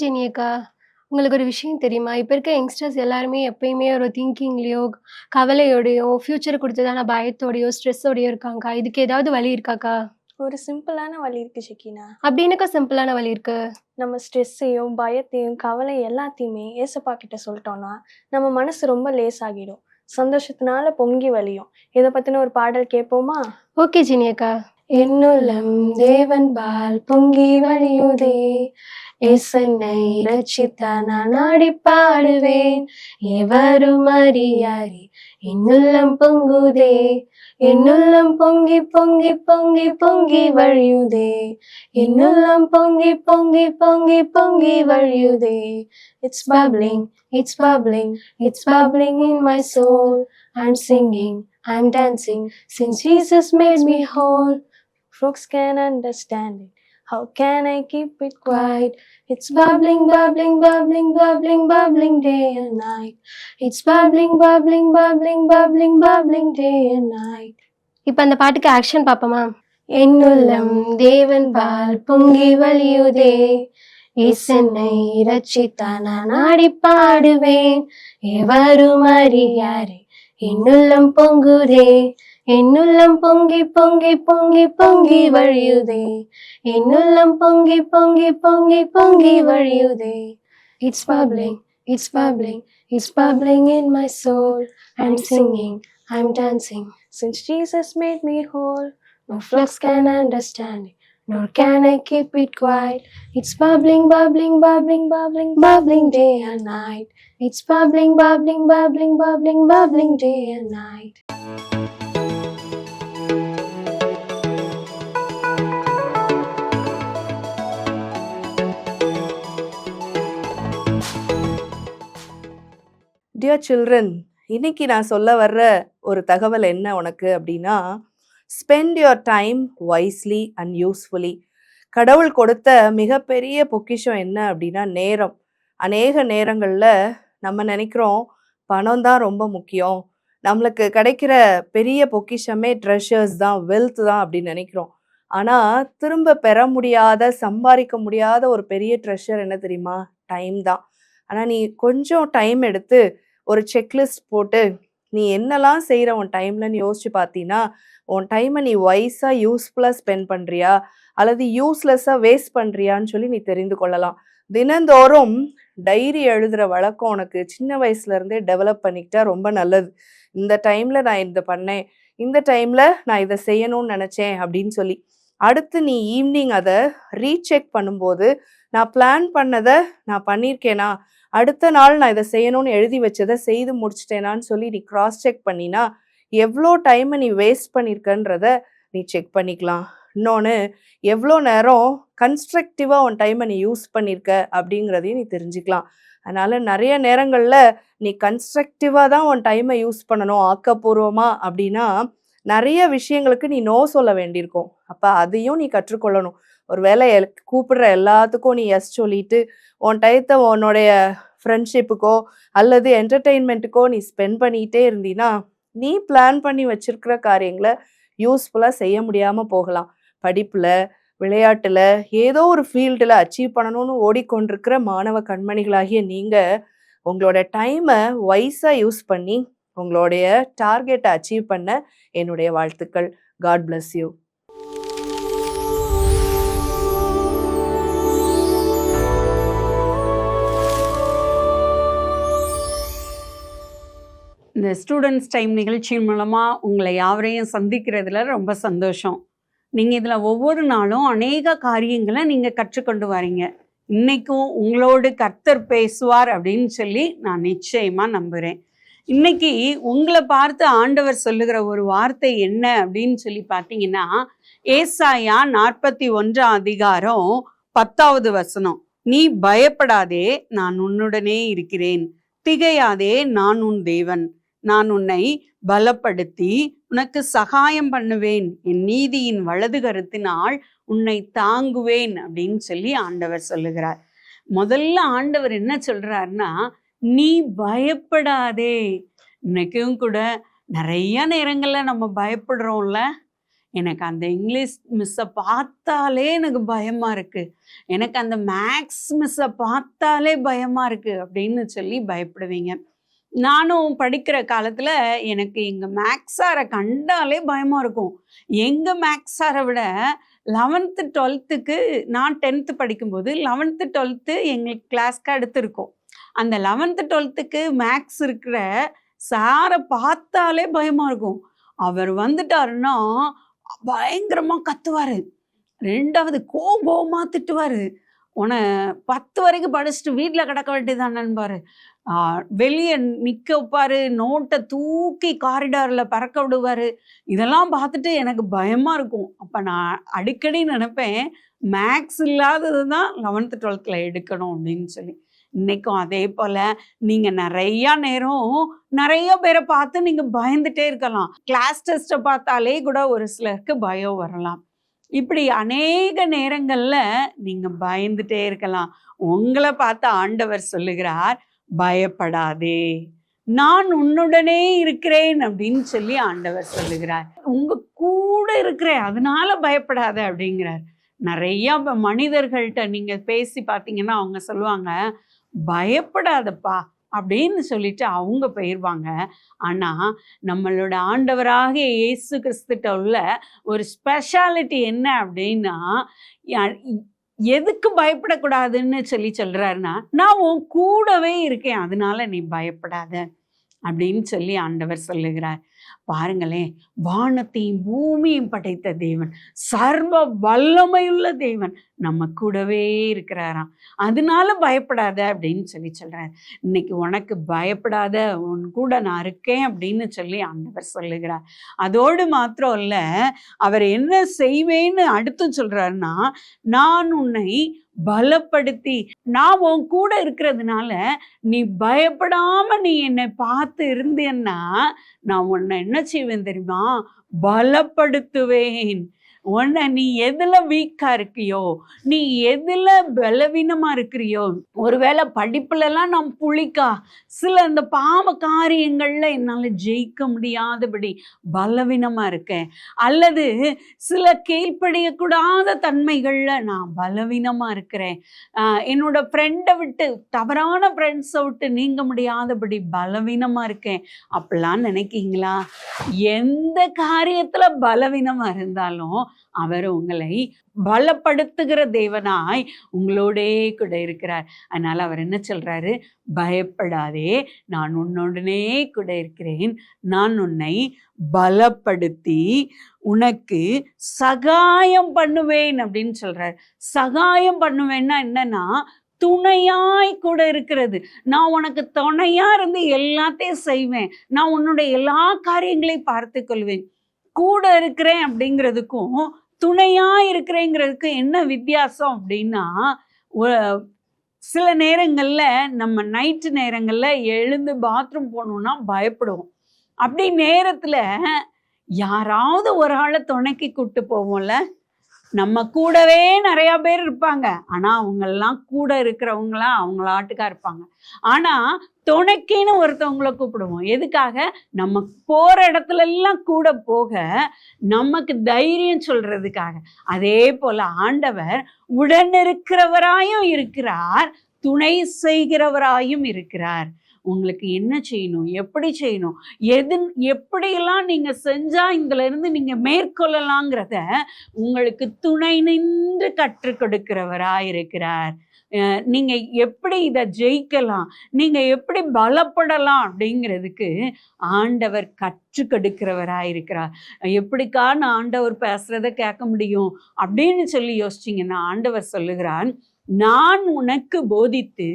Jenny அக்கா. உங்களுக்கு ஒரு விஷயம் தெரியுமா? இப்ப இருக்க யங்ஸ்டர்ஸ் எல்லாருமே எப்பயுமே ஒரு திங்கிங்லயோ, கவலையோடையோ, ஃப்யூச்சர குறித்ததான பயத்தோடயோ, ஸ்ட்ரெஸ்ஸோடயோ இருக்காங்கக்கா. இதுக்கு ஏதாவது வழி இருக்காக்கா? ஒரு சிம்பிளான வழி இருக்கு ஷெகீனா. அப்படி என்னக்கா சிம்பிளான வழி இருக்கு? நம்ம ஸ்ட்ரெஸ்ஸையும், பயத்தையும், கவலை எல்லாத்தையுமே ஏசப்பா கிட்ட சொல்லிட்டோம்னா, நம்ம மனசு ரொம்ப லேசாகிடும். சந்தோஷத்தினால பொங்கி வழியும். இத பத்தின ஒரு பாடல் கேட்போமா? ஓகே ஜெனி அக்கா. என்னுள்ளம் தேவன்பால் பொங்கி வழியுதே, ஏசென்னை இரட்சித்தார் நான் ஆடிப் பாடுவேன். எவரும் அறியாரே என்னுள்ளம் பொங்குதே, என்னுள்ளம் பொங்கி பொங்கி பொங்கி பொங்கி வழியுதே, என்னுள்ளம் பொங்கி பொங்கி பொங்கி பொங்கி வழியுதே. It's bubbling, it's bubbling, it's bubbling in my soul. I'm singing, I'm dancing, since Jesus made me whole. Folks can understand it. How can I keep it quiet? It's bubbling, bubbling, bubbling, bubbling, bubbling day and night. It's bubbling, bubbling, bubbling, bubbling, bubbling day and night. இப்ப அந்த பாட்டுக்கு action பாப்போமா? என்னுள்ளம் தேவன்பால் பொங்கி வழியுதே, ஏசென்னை இரட்சித்தார் நான் ஆடிப் பாடுவேன். எவரும் அறியாரே என்னுள்ளம் பொங்குதே, என்னுள்ளம் பொங்கி பொங்கி பொங்கி பொங்கி வழியுதே, என்னுள்ளம் பொங்கி பொங்கி பொங்கி பொங்கி வழியுதே. It's bubbling, it's bubbling, it's bubbling in my soul. I'm singing, I'm dancing, since Jesus made me whole. No flux can understand it, nor can I keep it quiet. It's bubbling, bubbling, bubbling, bubbling, bubbling day and night. It's bubbling, bubbling, bubbling, bubbling, bubbling day and night. Dear children, இன்னைக்கு நான் சொல்ல வர்ற ஒரு தகவல் என்ன உனக்கு அப்படின்னா, spend your time wisely and usefully. கடவுள் கொடுத்த மிகப்பெரிய பொக்கிஷம் என்ன அப்படின்னா நேரம். அநேக நேரங்களில் நம்ம நினைக்கிறோம் பணம் தான் ரொம்ப முக்கியம், நம்மளுக்கு கிடைக்கிற பெரிய பொக்கிஷமே ட்ரெஷர்ஸ் தான், வெல்த் தான் அப்படின்னு நினைக்கிறோம். ஆனால் திரும்ப பெற முடியாத, சம்பாதிக்க முடியாத ஒரு பெரிய ட்ரெஷர் என்ன தெரியுமா? டைம் தான். ஆனால் நீ கொஞ்சம் டைம் எடுத்து ஒரு செக்லிஸ்ட் போட்டு நீ என்னெல்லாம் செய்கிற உன் டைம்லன்னு யோசிச்சு பார்த்தீங்கன்னா, உன் டைமை நீ வைஸாக யூஸ்ஃபுல்லாக ஸ்பெண்ட் பண்ணுறியா அல்லது யூஸ்லெஸ்ஸாக வேஸ்ட் பண்ணுறியான்னு சொல்லி நீ தெரிந்து கொள்ளலாம். தினந்தோறும் டைரி எழுதுகிற வழக்கம் உனக்கு சின்ன வயசுலேருந்தே டெவலப் பண்ணிக்கிட்டா ரொம்ப நல்லது. இந்த டைமில் நான் இதை பண்ணேன், இந்த டைமில் நான் இதை செய்யணும்னு நினச்சேன் அப்படின்னு சொல்லி அடுத்து நீ ஈவினிங் அதை ரீசெக் பண்ணும்போது, நான் பிளான் பண்ணதை நான் பண்ணியிருக்கேனா, அடுத்த நாள் நான் இதை செய்யணும்னு எழுதி வச்சதை செய்து முடிச்சிட்டேனான்னு சொல்லி நீ கிராஸ் செக் பண்ணினா எவ்வளோ டைமை நீ வேஸ்ட் பண்ணியிருக்கன்றத நீ செக் பண்ணிக்கலாம். இன்னொன்று, எவ்வளோ நேரம் கன்ஸ்ட்ரக்டிவாக உன் டைமை நீ யூஸ் பண்ணியிருக்க அப்படிங்கிறதையும் நீ தெரிஞ்சுக்கலாம். அதனால் நிறைய நேரங்களில் நீ கன்ஸ்ட்ரக்டிவாக தான் உன் டைமை யூஸ் பண்ணணும், ஆக்கப்பூர்வமாக அப்படின்னா நிறைய விஷயங்களுக்கு நீ நோ சொல்ல வேண்டியிருக்கும். அப்போ அதையும் நீ கற்றுக்கொள்ளணும். ஒரு வேளை கூப்பிடுற எல்லாத்துக்கும் நீ எஸ் சொல்லிட்டு உன் டயத்தை உன்னுடைய ஃப்ரெண்ட்ஷிப்புக்கோ அல்லது என்டர்டெயின்மெண்ட்டுக்கோ நீ ஸ்பெண்ட் பண்ணிகிட்டே இருந்தீன்னா நீ பிளான் பண்ணி வச்சிருக்கிற காரியங்களை யூஸ்ஃபுல்லாக செய்ய முடியாமல் போகலாம். படிப்பில், விளையாட்டில், ஏதோ ஒரு ஃபீல்டில் அச்சீவ் பண்ணணும்னு ஓடிக்கொண்டிருக்கிற மாணவ கண்மணிகளாகிய நீங்கள் உங்களோட டைமை வைஸாக யூஸ் பண்ணி உங்களுடைய டார்கெட்டை அச்சீவ் பண்ண என்னுடைய வாழ்த்துக்கள். God bless you. இந்த ஸ்டூடெண்ட்ஸ் டைம் நிகழ்ச்சியின் மூலமாக உங்களை யாவரையும் சந்திக்கிறதுல ரொம்ப சந்தோஷம். நீங்கள் இதில் ஒவ்வொரு நாளும் அநேக காரியங்களை நீங்கள் கற்றுக்கொண்டு வரீங்க. இன்றைக்கும் உங்களோடு கர்த்தர் பேசுவார் அப்படின்னு சொல்லி நான் நிச்சயமாக நம்புகிறேன். இன்னைக்கு உங்களை பார்த்து ஆண்டவர் சொல்லுகிற ஒரு வார்த்தை என்ன அப்படின்னு சொல்லி பார்த்தீங்கன்னா, ஏசாயா 41 அதிகாரம் 10வது வசனம். நீ பயப்படாதே, நான் உன்னுடனே இருக்கிறேன், திகையாதே, நான் உன் தேவன், நான் உன்னை பலப்படுத்தி உனக்கு சகாயம் பண்ணுவேன், என் நீதியின் வலது கரத்தினால் உன்னை தாங்குவேன் அப்படின்னு சொல்லி ஆண்டவர் சொல்லுகிறார். முதல்ல ஆண்டவர் என்ன சொல்றாருன்னா, நீ பயப்படாதே. இன்னைக்கும் கூட நிறைய நேரங்கள்ல நம்ம பயப்படுறோம்ல. எனக்கு அந்த இங்கிலீஷ் மிஸ்ஸை பார்த்தாலே எனக்கு பயமாக இருக்குது, எனக்கு அந்த மேக்ஸ் மிஸ்ஸை பார்த்தாலே பயமாக இருக்குது அப்படின்னு சொல்லி பயப்படுவீங்க. நானும் படிக்கிற காலத்தில் எனக்கு எங்கள் மேக்ஸ் சாரை கண்டாலே பயமாக இருக்கும். எங்கள் மேக்ஸ் சாரை விட 11th 12th நான் 10th படிக்கும்போது 11th 12th எங்களுக்கு கிளாஸ்க்கு அடுத்திருக்கோம். அந்த 11th 12th மேக்ஸ் இருக்கிற சாரை பார்த்தாலே பயமாக இருக்கும். அவர் வந்துட்டாருன்னா பயங்கரமாக கத்துவார். 2வது கோபமாக திட்டுவார். உன்னை 10 வரைக்கும் படிச்சுட்டு வீட்டில் கிடக்க வேண்டியதானன்பாரு. வெளியே நிற்க வைப்பார், நோட்டை தூக்கி காரிடாரில் பறக்க விடுவார். இதெல்லாம் பார்த்துட்டு எனக்கு பயமாக இருக்கும். அப்போ நான் அடிக்கடி நினைப்பேன், மேக்ஸ் இல்லாதது தான் 11th 12th எடுக்கணும் அப்படின்னு சொல்லி. இன்றைக்கும் அதே போல் நீங்கள் நிறையா நேரம் நிறைய பேரை பார்த்து நீங்கள் பயந்துட்டே இருக்கலாம். கிளாஸ் டெஸ்ட்டை பார்த்தாலே கூட ஒரு சிலருக்கு பயம் வரலாம். இப்படி அநேக நேரங்களில் நீங்கள் பயந்துட்டே இருக்கலாம். உங்களை பார்த்து ஆண்டவர் சொல்லுகிறார், பயப்படாதே, நான் உன்னுடனே இருக்கிறேன் அப்படின்னு சொல்லி ஆண்டவர் சொல்லுகிறார். உங்க கூட இருக்கிறேன், அதனால பயப்படாத அப்படிங்கிறார். நிறைய மனிதர்கள்ட்ட நீங்க பேசி பார்த்தீங்கன்னா அவங்க சொல்லுவாங்க, பயப்படாதப்பா அப்படின்னு சொல்லிட்டு அவங்க போயிடுவாங்க. ஆனால் நம்மளோட ஆண்டவராகிய இயேசு கிறிஸ்துட்ட உள்ள ஒரு ஸ்பெஷாலிட்டி என்ன அப்படின்னா, எதுக்கு பயப்படக்கூடாதுன்னு சொல்லி சொல்கிறாருன்னா, நான் உன் கூடவே இருக்கேன், அதனால நீ பயப்படாத அப்படின்னு சொல்லி ஆண்டவர் சொல்லுகிறார். பாருங்களேன், வானத்தையும் பூமியும் படைத்த தேவன், சர்வ வல்லமையுள்ள தேவன் நம்ம கூடவே இருக்கிறாராம். அதனால பயப்படாத அப்படின்னு சொல்லி சொல்கிறார். இன்னைக்கு உனக்கு பயப்படாத, உன் கூட நான் இருக்கேன் அப்படின்னு சொல்லி ஆண்டவர் சொல்லுகிறார். அதோடு மாத்திரம் இல்லை, அவர் என்ன செய்வேன்னு அடுத்து சொல்கிறாருன்னா, நான் உன்னை பலப்படுத்தி, நான் உன் கூட இருக்கிறதுனால நீ பயப்படாம நீ என்னை பார்த்து இருந்தேன்னா நான் உன்னை என்ன செய்வேன் தெரியுமா, பலப்படுத்துவேன். உன்னை நீ எதுல வீக்கா இருக்கியோ, நீ எதுல பலவீனமா இருக்கிறியோ, ஒருவேளை படிப்புலலாம் நான் புளிக்கா, சில இந்த பாவ காரியங்கள்ல என்னால் ஜெயிக்க முடியாதபடி பலவீனமா இருக்கேன், அல்லது சில கீழ்ப்படியக்கூடாத தன்மைகள்ல நான் பலவீனமா இருக்கிறேன், என்னோட ஃப்ரெண்டை விட்டு, தவறான ஃப்ரெண்ட்ஸை விட்டு நீங்க முடியாதபடி பலவீனமா இருக்கேன் அப்படிலாம் நினைக்கிங்களா? எந்த காரியத்துல பலவீனமா இருந்தாலும் அவர் உங்களை பலப்படுத்துகிற தேவனாய் உங்களோடே கூட இருக்கிறார். அதனால அவர் என்ன சொல்றாரு, பயப்படாதே, நான் உன்னுடனே கூட இருக்கிறேன், நான் உன்னை பலப்படுத்தி உனக்கு சகாயம் பண்ணுவேன் அப்படின்னு சொல்றாரு. சகாயம் பண்ணுவேன்னா என்னன்னா, துணையாய் கூட இருக்கிறது. நான் உனக்கு துணையா இருந்து எல்லாத்தையும் செய்வேன், நான் உன்னுடைய எல்லா காரியங்களையும் பார்த்து கொள்வேன். கூட இருக்கிறேன் அப்படிங்கிறதுக்கும் துணையா இருக்கிறேங்கிறதுக்கு என்ன வித்தியாசம் அப்படின்னா, சில நேரங்கள்ல நம்ம நைட்டு நேரங்கள்ல எழுந்து பாத்ரூம் போகணும்னா பயப்படுவோம். அப்படி நேரத்துல யாராவது ஒரு ஆளை துணைக்கு கூப்பிட்டு போவோம்ல. நம்ம கூடவே நிறைய பேர் இருப்பாங்க, ஆனா அவங்கெல்லாம் கூட இருக்கிறவங்களா அவங்களாட்டுக்கா இருப்பாங்க. ஆனா துணைக்குன்னு ஒருத்தவங்களை கூப்பிடுவோம். எதுக்காக? நம்ம போற இடத்துல எல்லாம் கூட போக நமக்கு தைரியம் சொல்றதுக்காக. அதே போல ஆண்டவர் உடன் இருக்கிறவராயும் இருக்கிறார், துணை செய்கிறவராயும் இருக்கிறார். உங்களுக்கு என்ன செய்யணும், எப்படி செய்யணும், எப்படியெல்லாம் நீங்க செஞ்சா இதுல இருந்து நீங்க மேற்கொள்ளலாங்கிறத உங்களுக்கு துணை நின்று கற்றுக் கொடுக்கிறவராயிருக்கிறார். நீங்க எப்படி இதை ஜெயிக்கலாம், நீங்க எப்படி பலப்படலாம் அப்படிங்கிறதுக்கு ஆண்டவர் கற்றுக் கொடுக்கிறவராயிருக்கிறார். எப்படிக்கா நான் ஆண்டவர் பேசுறத கேட்க முடியும் அப்படின்னு சொல்லி யோசிச்சிங்கன்னா, ஆண்டவர் சொல்லுகிறான், நான் உனக்கு போதித்து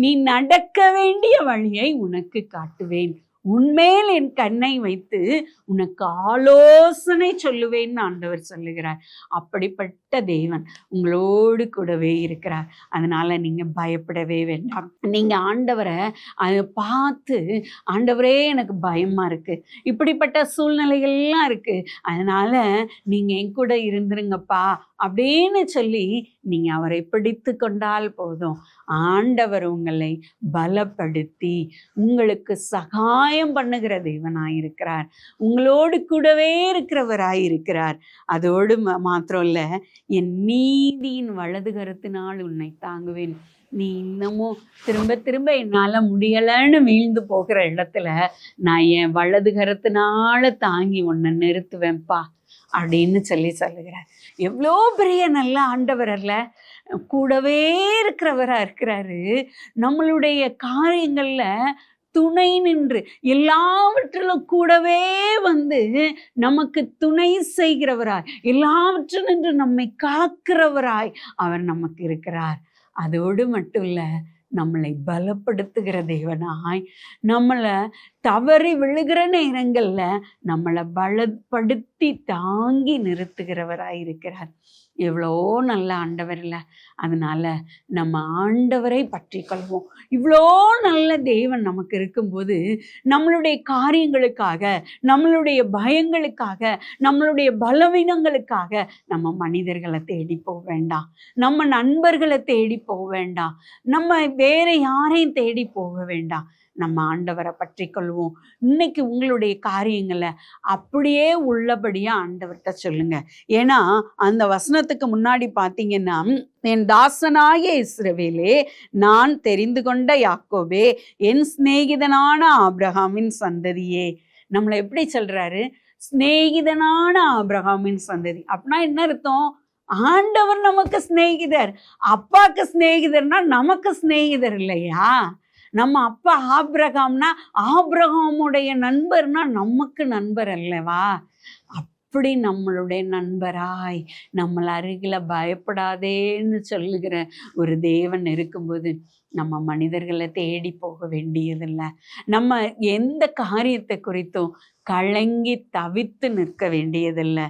நீ நடக்க வேண்டிய வழியை உனக்கு காட்டுவேன், உன்மேல் என் கண்ணை வைத்து உனக்கு ஆலோசனை சொல்லுவேன்னு ஆண்டவர் சொல்லுகிறார். அப்படிப்பட்ட தேவன் உங்களோடு கூடவே இருக்கிறார். அதனால நீங்க பயப்படவே வேண்டாம். நீங்க ஆண்டவரை அதை பார்த்து, ஆண்டவரே எனக்கு பயமா இருக்கு, இப்படிப்பட்ட சூழ்நிலைகள்லாம் இருக்கு, அதனால நீங்க என் கூட இருந்துருங்கப்பா அப்படின்னு சொல்லி நீங்கள் அவரை பிடித்து கொண்டால் போதும், ஆண்டவர் உங்களை பலப்படுத்தி உங்களுக்கு சகாயம் பண்ணுகிற தேவனாயிருக்கிறார், உங்களோடு கூடவே இருக்கிறவராயிருக்கிறார். அதோடு மாத்திரம் இல்லை, என் நீதியின் வலது கரத்தினால் உன்னை தாங்குவேன். நீ இன்னமும் திரும்ப திரும்ப என்னால் முடியலைன்னு வீழ்ந்து போகிற இடத்துல நான் என் வலது கரத்தினால தாங்கி உன்னை நிறுத்துவேன்ப்பா அப்படின்னு சொல்லுகிறார். எவ்வளோ பெரிய நல்ல ஆண்டவர் அல்ல, கூடவே இருக்கிறவராக இருக்கிறாரு. நம்மளுடைய காரியங்களில் துணை நின்று எல்லாவற்றிலும் கூடவே வந்து நமக்கு துணை செய்கிறவராய், எல்லாவற்றிலும் நின்று நம்மை காக்கிறவராய் அவர் நமக்கு இருக்கிறார். அதோடு மட்டும் இல்லை, நம்மளை பலப்படுத்துகிற தேவனாய், நம்மளை தவறி விழுகிற நேரங்களில் நம்மளை பலப்படுத்தி தாங்கி நிறுத்துகிறவராய் இருக்கிறார். எவ்வளோ நல்ல ஆண்டவர் இல்லை? அதனால நம்ம ஆண்டவரை பற்றி கொள்வோம். இவ்வளோ நல்ல தேவன் நமக்கு இருக்கும்போது நம்மளுடைய காரியங்களுக்காக, நம்மளுடைய பயங்களுக்காக, நம்மளுடைய பலவீனங்களுக்காக நம்ம மனிதர்களை தேடி போக வேண்டாம், நம்ம நண்பர்களை தேடி போக வேண்டாம், நம்ம வேற யாரையும் தேடி போக வேண்டாம். நம்ம ஆண்டவரை பற்றி கொள்வோம். இன்னைக்கு உங்களுடைய காரியங்களை அப்படியே உள்ளபடியா ஆண்டவர்கிட்ட சொல்லுங்க. ஏன்னா அந்த வசனத்துக்கு முன்னாடி பார்த்தீங்கன்னா, என் தாசனாய இஸ்ரவேலே, நான் தெரிந்து கொண்ட யாக்கோபே, என் சிநேகிதனான ஆபிரகாமின் சந்ததியே. நம்மளை எப்படி சொல்றாரு? சிநேகிதனான ஆபிரகாமின் சந்ததி. அப்படின்னா என்ன அர்த்தம்? ஆண்டவர் நமக்கு சிநேகிதர். அப்பாக்கு சிநேகிதர்னா நமக்கு சிநேகிதர் இல்லையா? நம்ம அப்பா ஆபிரகாம்னா ஆபிரகாமுடைய நண்பர்னா நமக்கு நண்பர் அல்லவா? அப்படி நம்மளுடைய நண்பராய் நம்மள அருகில பயப்படாதேன்னு சொல்லுகிற ஒரு தேவன் இருக்கும்போது நம்ம மனிதர்களை தேடி போக வேண்டியதில்லை. நம்ம எந்த காரியத்தை குறித்தும் கலங்கி தவித்து நிற்க வேண்டியதில்லை.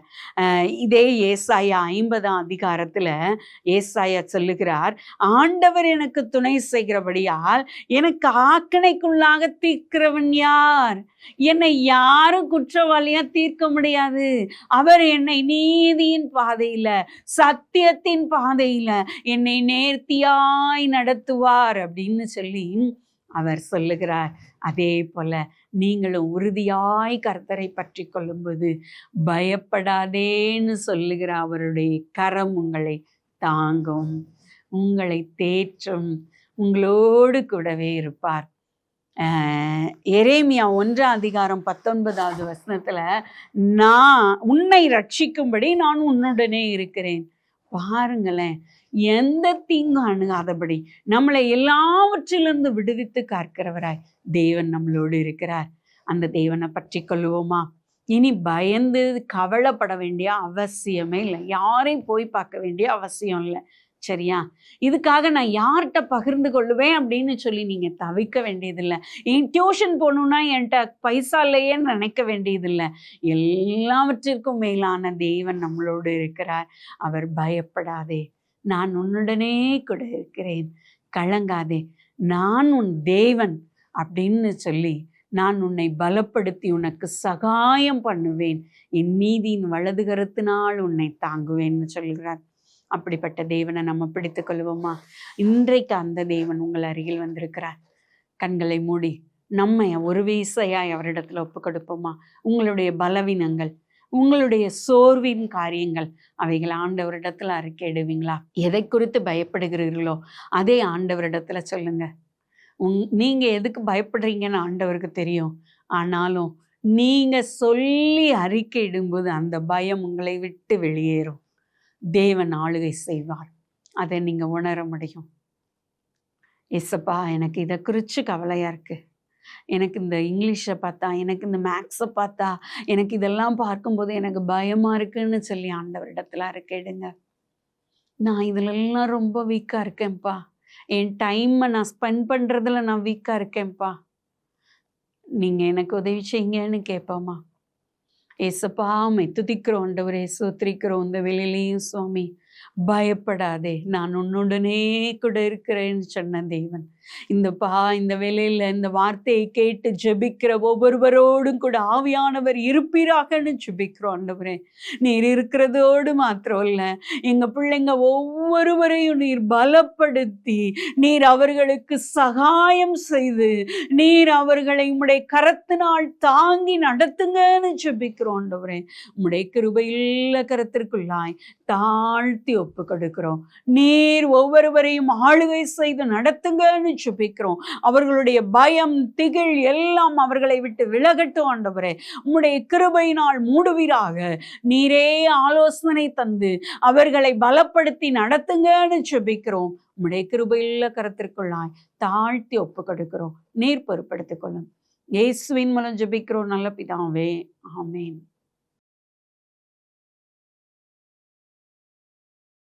இதே ஏசாயா 50ஆம் அதிகாரத்தில் ஏசாயா சொல்லுகிறார், ஆண்டவர் எனக்கு துணை செய்கிறபடியால் எனக்கு ஆக்கணைக்குள்ளாக தீர்க்கிறவன் யார்? என்னை யாரும் குற்றவாளியா தீர்க்க முடியாது. அவர் என்னை நீதியின் பாதையில, சத்தியத்தின் பாதையில என்னை நேர்த்தியாய் நடத்துவார் அப்படின்னு சொல்லி அவர் சொல்லுகிறார். அதே போல நீங்களும் உறுதியாய் கர்த்தரை பற்றி கொள்ளும்போது பயப்படாதேன்னு சொல்லுகிற அவருடைய கரம் உங்களை தாங்கும், உங்களை தேற்றும், உங்களோடு கூடவே இருப்பார். எரேமியா 1ஆம் அதிகாரம் 19வது வசனத்துல, நான் உன்னை ரட்சிக்கும்படி நான் உன்னுடனே இருக்கிறேன். பாருங்களேன், எந்த தீங்கும் அணுகாதபடி நம்மளை எல்லாவற்றிலிருந்து விடுவித்து காக்கிறவராய் தேவன் நம்மளோடு இருக்கிறார். அந்த தேவனை பற்றி கொள்வோமா? இனி பயந்து கவலைப்பட வேண்டிய அவசியமே இல்லை. யாரையும் போய் பார்க்க வேண்டிய அவசியம் இல்லை. சரியா? இதுக்காக நான் யார்கிட்ட பகிர்ந்து கொள்ளுவேன் அப்படின்னு சொல்லி நீங்க தவிக்க வேண்டியதில்லை. என் டியூஷன் போகணுன்னா என்கிட்ட பைசா இல்லையேன்னு நினைக்க வேண்டியதில்லை. எல்லாவற்றிற்கும் மேலான தேவன் நம்மளோடு இருக்கிறார். அவர் பயப்படாதே, நான் உன்னுடனே கூட இருக்கிறேன், கலங்காதே, நான் உன் தேவன் அப்படின்னு சொல்லி நான் உன்னை பலப்படுத்தி உனக்கு சகாயம் பண்ணுவேன், என் நீதியின் வலது கரத்தினால் உன்னை தாங்குவேன்னு சொல்கிறார். அப்படிப்பட்ட தேவனை நம்ம பிடித்து கொள்வோமா? இன்றைக்கு அந்த தேவன் உங்கள் அருகில் வந்திருக்கிறார். கண்களை மூடி நம்ம ஒரு வீசையாய் அவரிடத்துல ஒப்பு கொடுப்போமா? உங்களுடைய பலவீனங்கள், உங்களுடைய சோர்வின் காரியங்கள், அவைகள் ஆண்டவரிடத்துல அறிக்கையிடுவீங்களா? எதை குறித்து பயப்படுகிறீர்களோ அதே ஆண்டவரிடத்துல சொல்லுங்க. நீங்க எதுக்கு பயப்படுறீங்கன்னு ஆண்டவருக்கு தெரியும். ஆனாலும் நீங்க சொல்லி அறிக்கையிடும்போது அந்த பயம் உங்களை விட்டு வெளியேறும். தேவன் ஆளுகை செய்வார். அதை நீங்க உணர முடியும். ஏசப்பா, எனக்கு இதை குறித்து கவலையா இருக்கு, எனக்கு இந்த இங்கிலீஷை பார்த்தா, எனக்கு இந்த மேக்ஸை பார்த்தா, எனக்கு இதெல்லாம் பார்க்கும்போது எனக்கு பயமா இருக்குன்னு சொல்லி ஆண்டவரிடத்துல அறிக்கையிடுங்க. நான் இதுலெல்லாம் ரொம்ப வீக்கா இருக்கேன்ப்பா, என் டைமை நான் ஸ்பெண்ட் பண்றதுல நான் வீக்கா இருக்கேன்ப்பா, நீங்க எனக்கு உதவி செய்யுங்கன்னு கேட்போமா? ஏசப்பா, மெய் துதிக்கிறோம் ஆண்டவரே, சோத்திரிக்கிறோம் இந்த வெளியிலையும் சுவாமி. பயப்படாதே, நான் உன்னுடனே கூட இருக்கிறேன்னு சொன்ன தேவன். இந்த வேளையில இந்த வார்த்தையை கேட்டு ஜெபிக்கிற ஒவ்வொருவரோடும் கூட ஆவியானவர் இருப்பீராகன்னு ஜெபிக்கிறோம் ஆண்டவரே. நீர் இருக்கிறதோடு மாத்திரம் இல்ல, எங்க பிள்ளைங்க ஒவ்வொருவரையும் நீர் பலப்படுத்தி, நீர் அவர்களுக்கு சகாயம் செய்து, நீர் அவர்களை உம்முடைய கரத்தினால் தாங்கி நடத்துங்கன்னு ஜெபிக்கிறோம் ஆண்டவரே. உம்முடைய கிருபையுள்ள கரத்திற்குள்ளாய் தாழ்த்தி ஒப்பு கொடுக்கிறோம். நீர் ஒவ்வொருவரையும் ஆளுகை செய்து நடத்துங்கன்னு ஜெபிக்கிறோம். அவர்களுடைய பயம், திகில் எல்லாம் அவர்களை விட்டு விலகட்டும் ஆண்டவரே. உம்முடைய கிருபையினால் மூடுவீராக. நீரே ஆலோசனை தந்து அவர்களை பலப்படுத்தி நடத்துங்கன்னு ஜெபிக்கிறோம். உம்முடைய கிருபையுள்ள கரத்திற்குள்ளாய் தாழ்த்தி ஒப்பு கொடுக்கிறோம். நீர் பொறுப்படுத்திக் கொள்ளும். இயேசுவின் மூலம் ஜெபிக்கிறோம் நல்ல பிதாவே, ஆமென்.